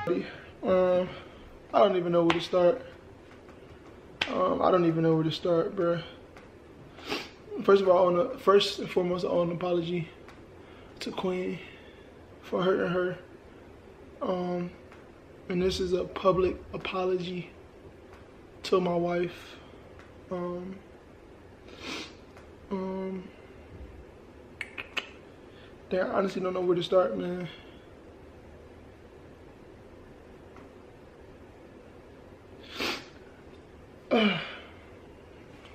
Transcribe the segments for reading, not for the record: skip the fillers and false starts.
I don't even know where to start. I don't even know where to start, bruh. First of all, first and foremost, I owe an apology to Queen for hurting her. And this is a public apology to my wife. I honestly don't know where to start, man.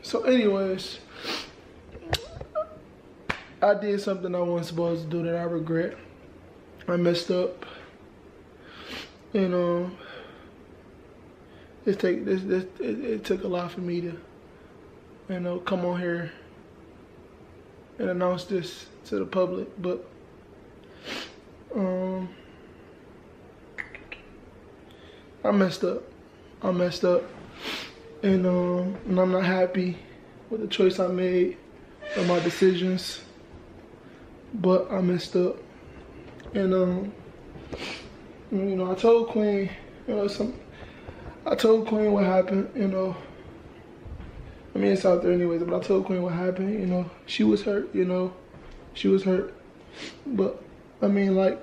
So anyways, I did something I wasn't supposed to do that I regret. I messed up. And it took a lot for me to, come on here and announce this to the public. But I messed up. And I'm not happy with the choice I made and my decisions. But I messed up. And I told Queen, I told Queen what happened, I mean, it's out there anyways, but I told Queen what happened, she was hurt, she was hurt. But, I mean, like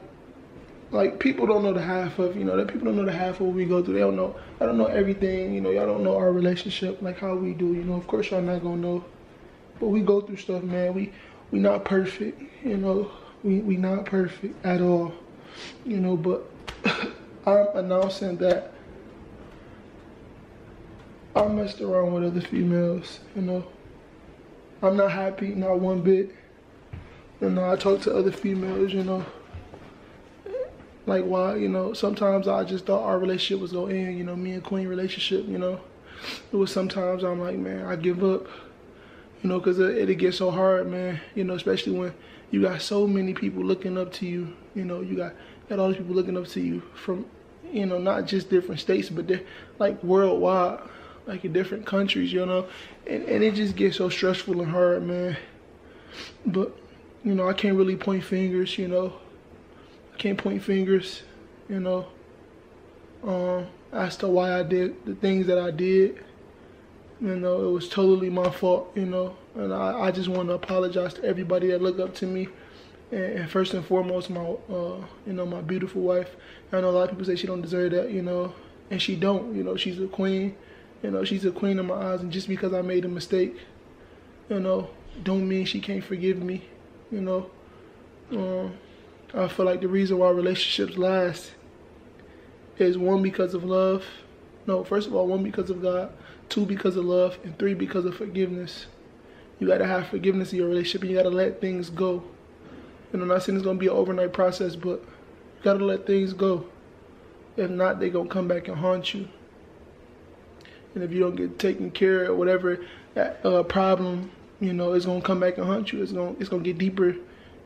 people don't know the half of, that people don't know the half of what we go through. I don't know everything, y'all don't know our relationship like how we do, of course y'all not gonna know. But we go through stuff, man. We not perfect, we not perfect at all, but I'm announcing that I messed around with other females, I'm not happy, not one bit. I talk to other females, like why, sometimes I just thought our relationship was gonna end, me and Queen relationship, It was sometimes I'm like, man, I give up, cause it'll get so hard, man, especially when you got so many people looking up to you, you got all these people looking up to you from, not just different states, but they're like worldwide, like in different countries, and it just gets so stressful and hard, man. But, I can't really point fingers, I can't point fingers, as to why I did the things that I did. It was totally my fault, and I just want to apologize to everybody that looked up to me. And first and foremost, my, my beautiful wife. I know a lot of people say she don't deserve that, and she don't, she's a queen, she's a queen in my eyes. And just because I made a mistake, don't mean she can't forgive me, I feel like the reason why relationships last is 1, because of love. No, first of all, 1, because of God, 2, because of love, and 3, because of forgiveness. You gotta have forgiveness in your relationship, and you gotta let things go. I'm not saying it's gonna be an overnight process, but you gotta let things go. If not, they're gonna come back and haunt you. And if you don't get taken care of, whatever that problem, it's gonna come back and haunt you. It's gonna get deeper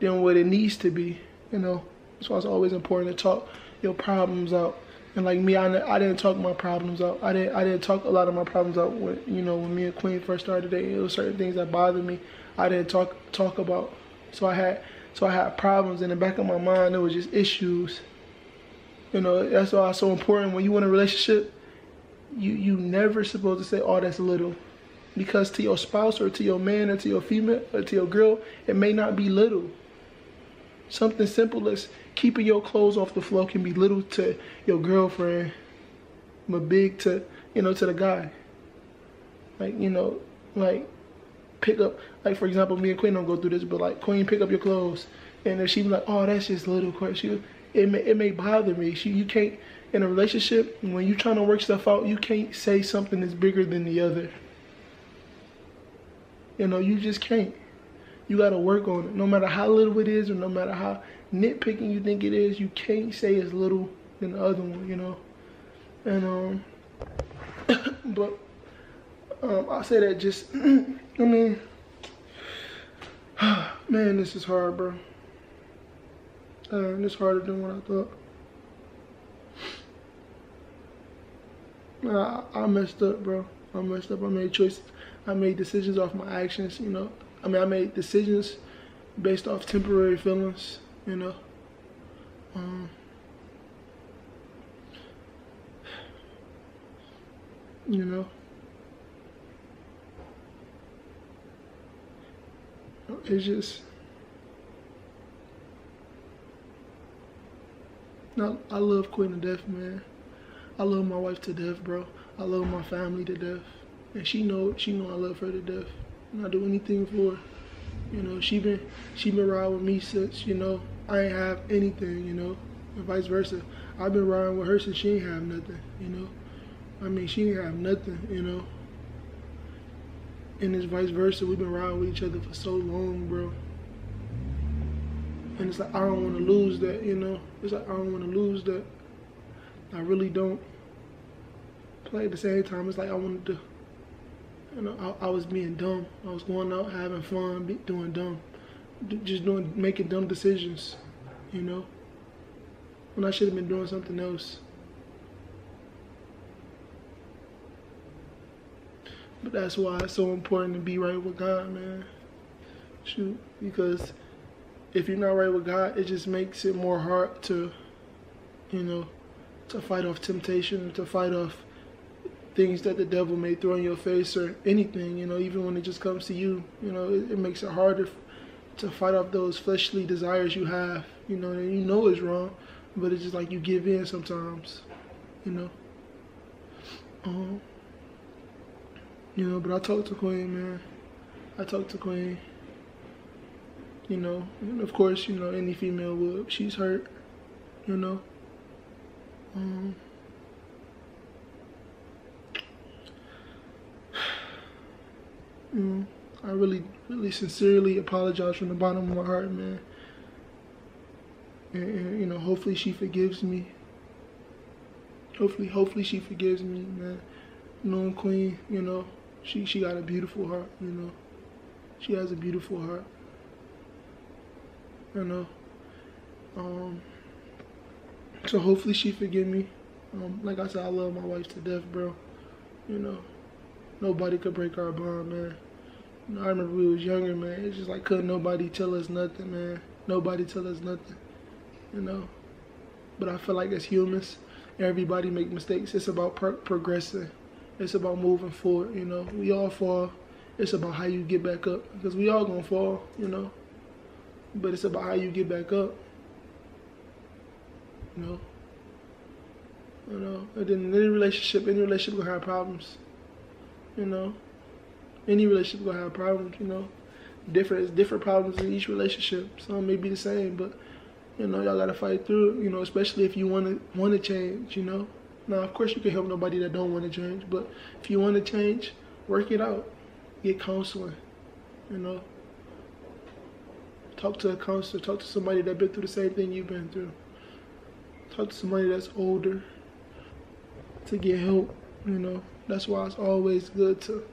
than what it needs to be. That's why it's always important to talk your problems out. And like me, I didn't talk my problems out. I didn't talk a lot of my problems out when when me and Queen first started dating. It was certain things that bothered me. I didn't talk about. So I had problems in the back of my mind. There was just issues. That's why it's so important when you in a relationship. You never supposed to say, "Oh, that's little," because to your spouse or to your man or to your female or to your girl, it may not be little. Something simple as keeping your clothes off the floor can be little to your girlfriend, but big to, to the guy. Like, pick up, like for example, me and Queen don't go through this, but like Queen, pick up your clothes. And if she be like, oh, that's just little, it may bother me. You can't, in a relationship, when you're trying to work stuff out, you can't say something that's bigger than the other. You just can't. You gotta work on it. No matter how little it is or no matter how nitpicking you think it is, you can't say it's little than the other one, And but I say that just I mean man, this is hard, bro. It's harder than what I thought. I messed up, bro. I messed up. I made choices. I made decisions off my actions, I made decisions based off temporary feelings, You know, it's just, no, I love Queen to death, man. I love my wife to death, bro. I love my family to death, and she know I love her to death. And I do anything for her. You know, she been riding with me since, you know, I ain't have anything, you know, and vice versa. I've been riding with her since she ain't have nothing, you know. I mean, she ain't have nothing, you know. And it's vice versa. We've been riding with each other for so long, bro. And it's like, I don't want to lose that, you know. It's like, I don't want to lose that. I really don't. But at the same time, it's like I wanted to, you know, I was being dumb. I was going out having fun, doing dumb. Making dumb decisions, you know. When I should have been doing something else. But that's why it's so important to be right with God, man. Shoot, because if you're not right with God, it just makes it more hard to, you know, to fight off temptation, to fight off things that the devil may throw in your face or anything, you know, even when it just comes to you, you know, it makes it harder to fight off those fleshly desires you have, you know, and you know it's wrong, but it's just like you give in sometimes, you know. You know, but I talked to Queen, man. I talked to Queen, you know, and of course, you know, any female would. She's hurt, you know. You know, I really sincerely apologize from the bottom of my heart, man. And you know, hopefully she forgives me. Hopefully she forgives me, man. Knowing Queen, you know, she got a beautiful heart, you know. She has a beautiful heart. You know. So hopefully she forgive me. Like I said, I love my wife to death, bro. You know, nobody could break our bond, man. You know, I remember we was younger, man. It's just like couldn't nobody tell us nothing, man. Nobody tell us nothing, you know. But I feel like as humans, everybody make mistakes. It's about progressing. It's about moving forward, you know. We all fall. It's about how you get back up. Because we all gonna fall, you know. But it's about how you get back up. You know. You know. And then any relationship gonna have problems. You know. Any relationship gonna have problems, you know. Different problems in each relationship. Some may be the same, but you know, y'all gotta fight through it, you know, especially if you wanna change, you know. Now, of course, you can help nobody that don't want to change, but if you want to change, work it out. Get counseling, you know. Talk to a counselor. Talk to somebody that's been through the same thing you've been through. Talk to somebody that's older to get help, you know. That's why it's always good to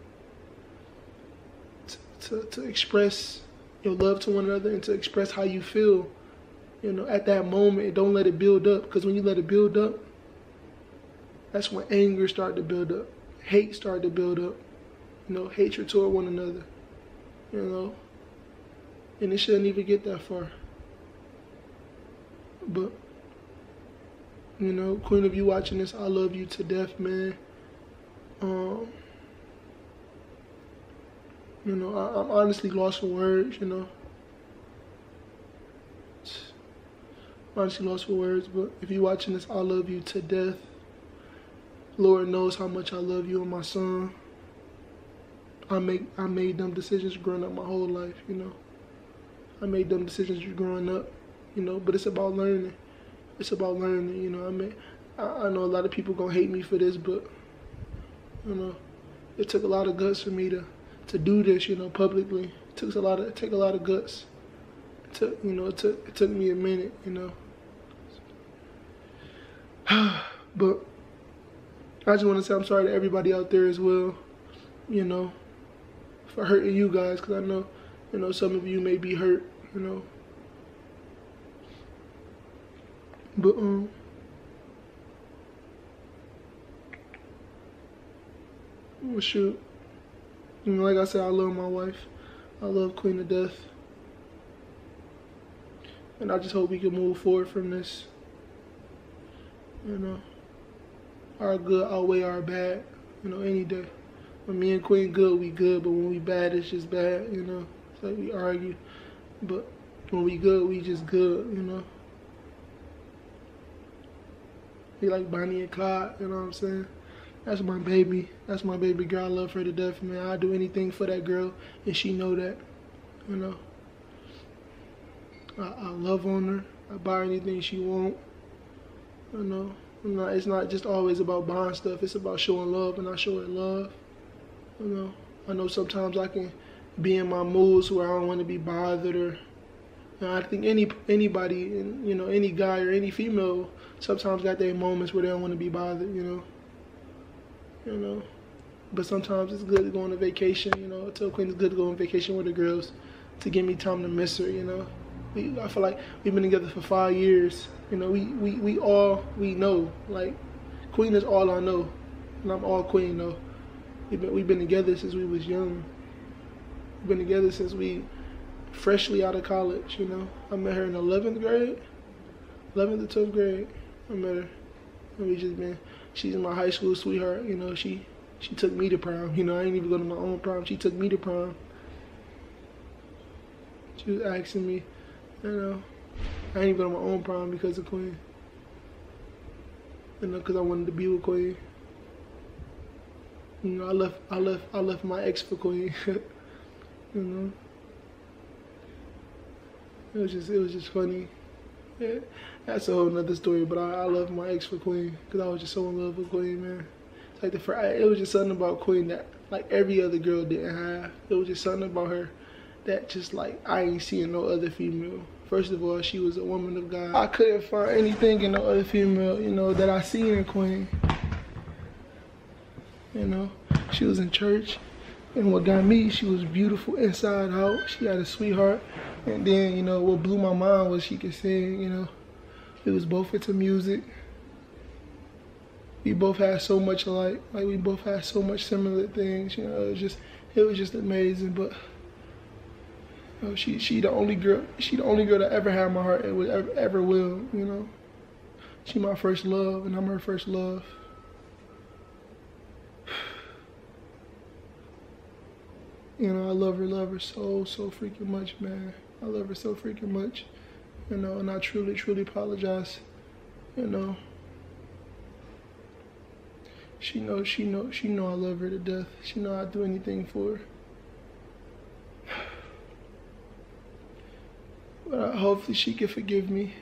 express your love to one another and to express how you feel, you know, at that moment. Don't let it build up, because when you let it build up, that's when anger started to build up. Hate started to build up. You know, hatred toward one another. You know. And it shouldn't even get that far. But, you know, Queen, if you watching this, I love you to death, man. You know, I'm honestly lost for words, you know. Honestly lost for words, but if you watching this, I love you to death. Lord knows how much I love you and my son. I made dumb decisions growing up my whole life, you know. I made dumb decisions growing up, you know, but it's about learning. It's about learning, you know. I know a lot of people gonna hate me for this, but, you know, it took a lot of guts for me to do this, you know, publicly. It took a lot of guts. It took me a minute, you know. But I just want to say I'm sorry to everybody out there as well, you know, for hurting you guys, because I know, you know, some of you may be hurt, you know. But, well, shoot. You know, like I said, I love my wife. I love Queen to death. And I just hope we can move forward from this. You know. Our good outweigh our bad, you know, any day. When me and Queen good, we good, but when we bad, it's just bad, you know. It's like we argue, but when we good, we just good, you know. We like Bonnie and Clyde, you know what I'm saying? That's my baby. That's my baby girl. I love her to death, man. I'd do anything for that girl, and she know that, you know. I love on her. I buy her anything she want, you know. It's not just always about buying stuff. It's about showing love, and I show her love. You know, I know sometimes I can be in my moods where I don't want to be bothered, or you know, I think anybody, you know, any guy or any female, sometimes got their moments where they don't want to be bothered. You know. But sometimes it's good to go on a vacation. You know, I tell Queen it's good to go on vacation with the girls to give me time to miss her. You know. I feel like we've been together for 5 years. You know, we know. Like, Queen is all I know, and I'm all Queen though. We've been together since we was young. We've been together since we freshly out of college. You know, I met her in 11th grade, 11th to 12th grade. I met her, and we just been. She's my high school sweetheart. You know, she took me to prom. You know, I didn't even go to my own prom. She took me to prom. She was asking me. You know, I ain't even on my own prom because of Queen. You know, because I wanted to be with Queen. You know, I left my ex for Queen. You know, it was just funny. Yeah, that's a whole nother story. But I love my ex for Queen because I was just so in love with Queen, man. It's like it was just something about Queen that like every other girl didn't have. It was just something about her that just like I ain't seeing no other female. First of all, she was a woman of God. I couldn't find anything in no other female, you know, that I seen in Queen. You know, she was in church, and what got me, she was beautiful inside out. She had a sweetheart, and then, you know, what blew my mind was she could sing. You know, we was both into music. We both had so much alike. Like, we both had so much similar things. You know, it was just amazing. But you know, she the only girl that ever had my heart and would ever will, you know. She my first love, and I'm her first love. You know, I love her so freaking much, man. I love her so freaking much, you know, and I truly apologize, you know. She know I love her to death. She know I'd do anything for her. But hopefully she can forgive me.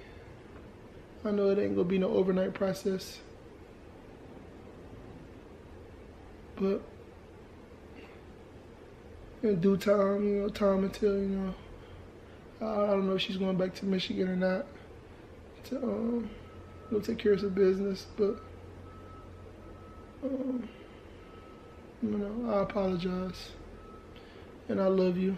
I know it ain't gonna be no overnight process. But in due time, you know, time until, you know, I don't know if she's going back to Michigan or not to go take care of some business, but you know, I apologize, and I love you.